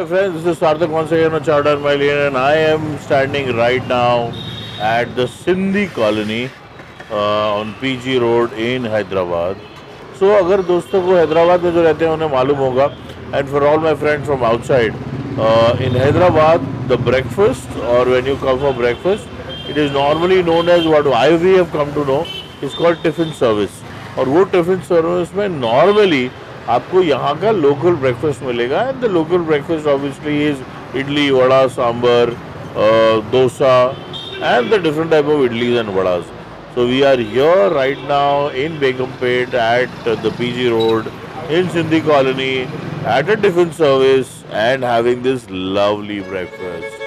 Hi friends, this is Sarthak once again on Charter Million and I am standing right now at the Sindhi colony on PG Road in Hyderabad. So अगर दोस्तों को हैदराबाद में जो रहते हैं उन्हें मालूम होगा and for all my friends from outside, in Hyderabad the breakfast or when you come for breakfast, it is normally known as what we have come to know is called tiffin service. और वो tiffin service में normally आपको यहाँ का local breakfast मिलेगा and the local breakfast obviously is idli vada sambar dosa and the different type of idlis and vadas. So we are here right now in Begumpet at the PG Road in Sindhi Colony at a tiffin service and having this lovely breakfast.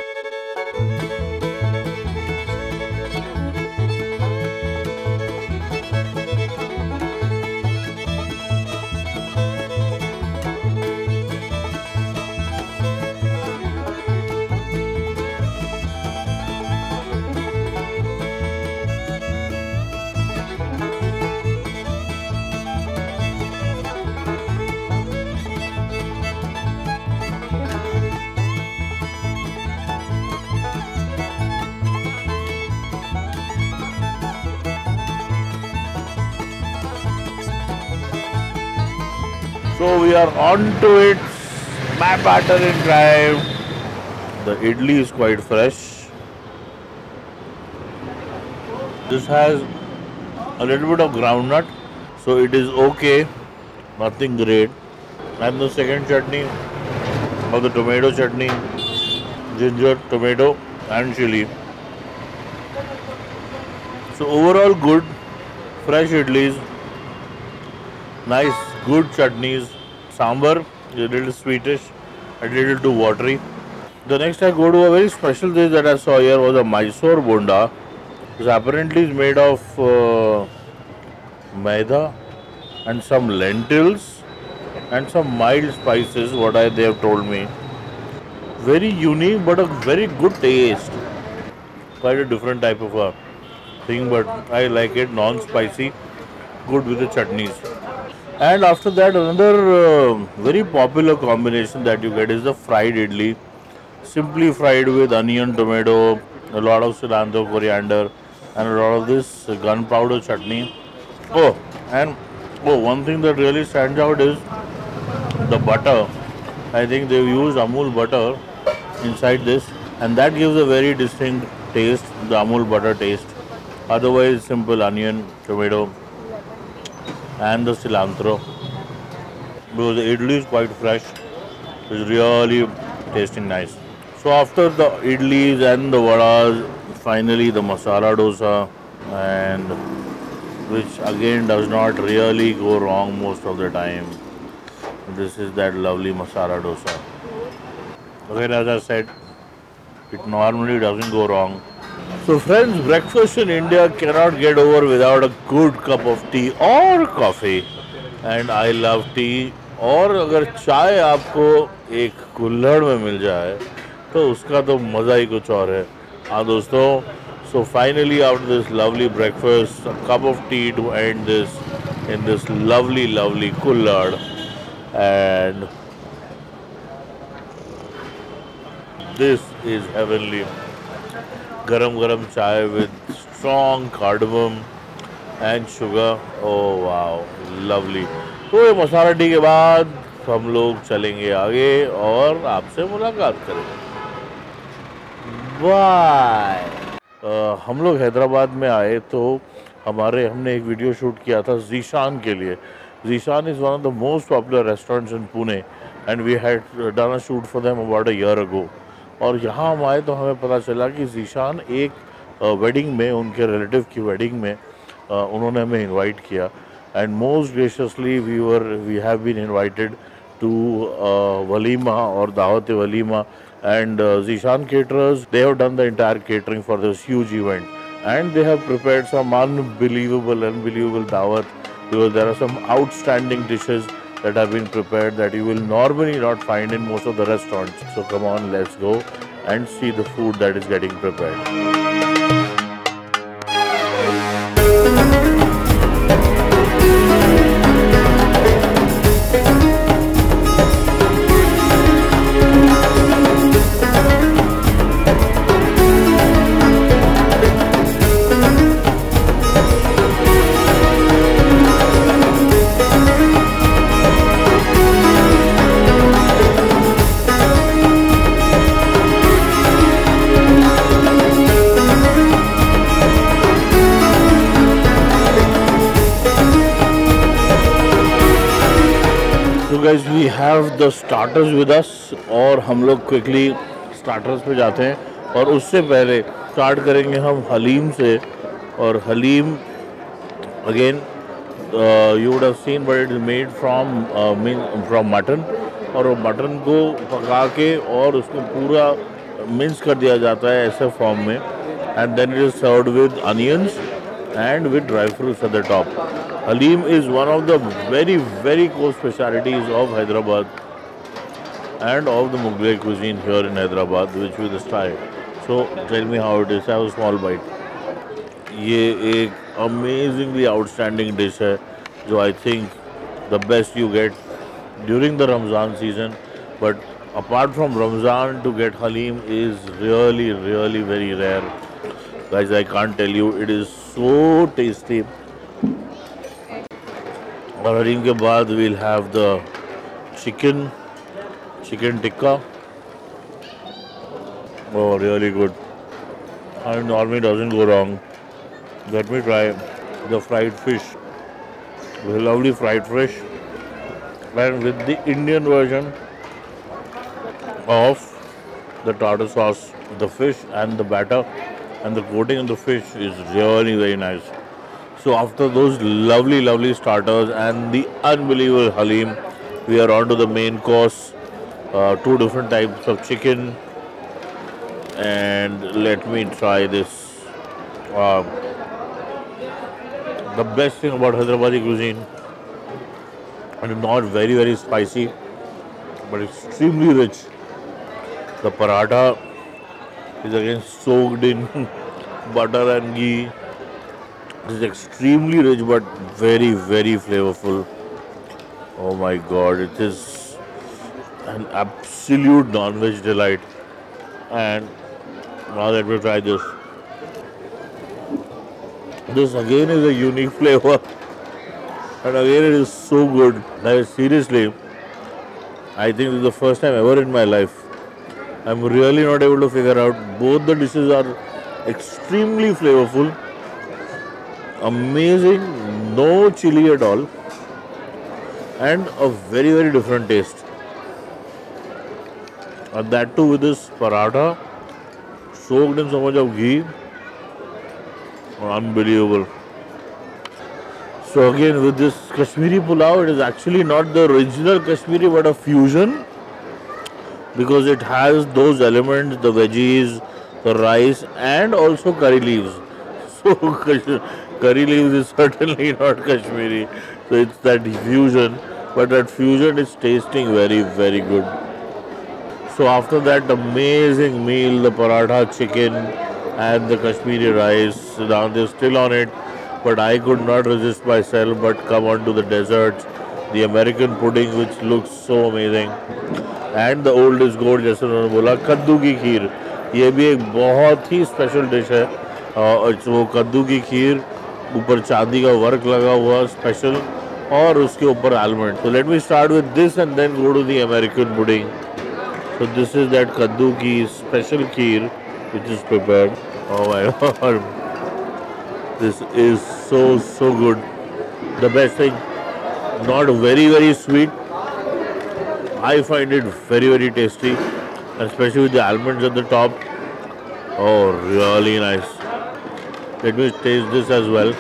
So we are on to it, my partner in crime. The idli is quite fresh. This has a little bit of groundnut, so it is okay, nothing great. And the second chutney, or the tomato chutney, ginger, tomato and chili. So overall good, fresh idlis, nice, good chutneys, sambar, a little sweetish, a little too watery. The next I go to a very special dish that I saw here was a Mysore bonda. This apparently is made of maida and some lentils and some mild spices, they have told me. Very unique but a very good taste. Quite a different type of a thing, but I like it, non-spicy, good with the chutneys. And after that, another very popular combination that you get is the fried idli. Simply fried with onion, tomato, a lot of cilantro, coriander, and a lot of this gunpowder chutney. One thing that really stands out is the butter. I think they've used Amul butter inside this, and that gives a very distinct taste, the Amul butter taste. Otherwise, simple onion, tomato, and the cilantro. Because the idli is quite fresh, it's really tasting nice. So after the idlis and the vadas, finally the masala dosa, and which again does not really go wrong most of the time. This is that lovely masala dosa. Again, as I said, it normally doesn't go wrong. So friends, breakfast in India cannot get over without a good cup of tea or coffee. And I love tea. और अगर चाय आपको एक कुल्हड़ में मिल जाए तो उसका तो मज़ा ही कुछ और है. हाँ दोस्तों, so finally after this lovely breakfast, a cup of tea to end this in this lovely kullad, and this is heavenly. Garam chai with strong cardamom and sugar. Oh wow, lovely. तो ये मसाला T के बाद हम लोग चलेंगे आगे और आपसे मुलाकात करेंगे. बाय. हम लोग हैदराबाद में आए तो हमने एक वीडियो शूट किया था जीशान के लिए. Zeeshan is one of the most popular restaurants in Pune and we had done a shoot for them about a year ago. और यहाँ हम आए तो हमें पता चला कि जीशान एक वेडिंग में, उनके रिलेटिव की वेडिंग में उन्होंने हमें इनवाइट किया. And most graciously we have been invited to walima और दावत walima. And Zishan Caterers, they have done the entire catering for this huge event, and they have prepared some unbelievable dawat, because there are some outstanding dishes that have been prepared that you will normally not find in most of the restaurants. So come on, let's go and see the food that is getting prepared. guys, we have the starters with us और हम लोग quickly starters पे जाते हैं और उससे पहले start करेंगे हम हलीम से और haleem again you would have seen but it is made from mutton और वो मटन को पका के और उसको पूरा मिक्स कर दिया जाता है ऐसे फॉर्म में and then it is served with onions and with dry fruits at the top. Halim is one of the very core specialities of Hyderabad and of the Mughlai cuisine here in Hyderabad, which we just try. So tell me how it is. Have a small bite. ये एक amazingly outstanding dish है जो I think the best you get during the Ramzan season. But apart from Ramzan, to get Halim is really very rare. Guys, I can't tell you, it is so tasty. और हलीम के बाद we'll have the chicken tikka. Oh, really good. And normally doesn't go wrong. Let me try the fried fish. The lovely fried fish, and with the Indian version of the tartar sauce, the fish and the batter and the coating of the fish is really very nice. So after those lovely starters and the unbelievable Halim, we are on to the main course. Two different types of chicken, and let me try this. The best thing about Hyderabadi cuisine, and not very spicy, but extremely rich. The paratha is again soaked in butter and ghee. It is extremely rich but very flavorful. Oh my god, it is an absolute non-veg delight. And now let me try this. This again is a unique flavor, and again it is so good. Like, seriously, I think this is the first time ever in my life I'm really not able to figure out. Both the dishes are extremely flavorful, amazing, no chili at all, and a very different taste. And that too with this paratha soaked in so much of ghee. Unbelievable. So again with this Kashmiri pulao, it is actually not the original Kashmiri but a fusion, because it has those elements, the veggies, the rice and also curry leaves. So curry leaves is certainly not Kashmiri. So it's that fusion, but that fusion is tasting very good. So after that amazing meal, the paratha chicken and the Kashmiri rice, now they're still on it, but I could not resist myself but come on to the desserts, the American pudding which looks so amazing, and the old is gold जैसे उन्होंने बोला, कद्दू की खीर. ये भी एक बहुत ही special dish है. वो कद्दू की खीर, ऊपर चांदी का वर्क लगा हुआ स्पेशल, और उसके ऊपर almond. So let me start with this and then go to the American pudding. So this is that kaddu ki special kheer which is prepared. Oh my god, this is so good. The best thing, not very sweet. I find it very tasty, especially with the almonds at the top. Oh, really nice. Let me taste this as well.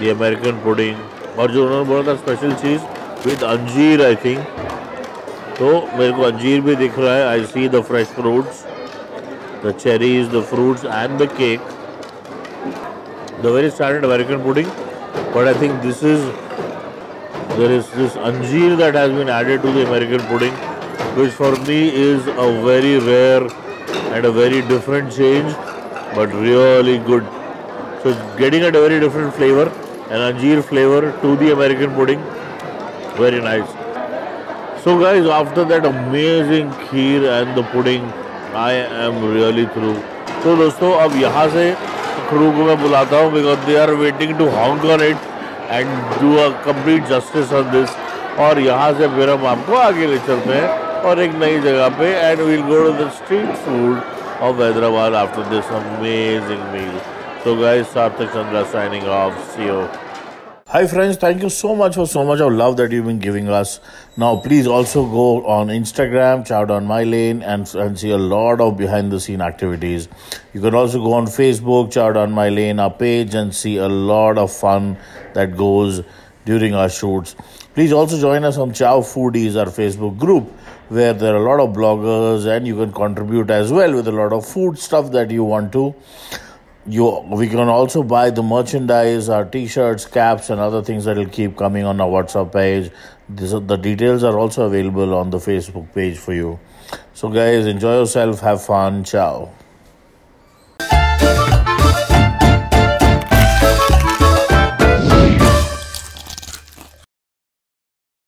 The American pudding. और जो उन्होंने बोला था special cheese with अंजीर, I think, तो मेरे को अंजीर भी दिख रहा है. I see the fresh fruits, the cherries, the fruits and the cake. The very standard American pudding, but I think there is this anjeer that has been added to the American pudding, which for me is a very rare and a very different change, but really good. So getting a very different flavor, an anjeer flavor to the American pudding, very nice. So guys, after that amazing kheer and the pudding, I am really through. तो दोस्तों अब यहाँ से crew को मैं बुलाता हूँ because they are waiting to honk on it and do a complete justice on this. और यहाँ से फिर हम आपको आगे ले चलते हैं और एक नई जगह पे, and we'll go to the street food of Hyderabad after this amazing meal. So guys, Sarthak Chandra signing off. See you. Hi friends, thank you so much for so much of love that you've been giving us. Now please also go on Instagram, Chow Down My Lane, and see a lot of behind the scene activities. You can also go on Facebook, Chow Down My Lane, our page, and see a lot of fun that goes during our shoots. Please also join us on Chow Foodies, our Facebook group, where there are a lot of bloggers and you can contribute as well with a lot of food stuff that you want to. We can also buy the merchandise, our t-shirts, caps, and other things that will keep coming on our WhatsApp page. The details are also available on the Facebook page for you. So guys, enjoy yourself, have fun, ciao.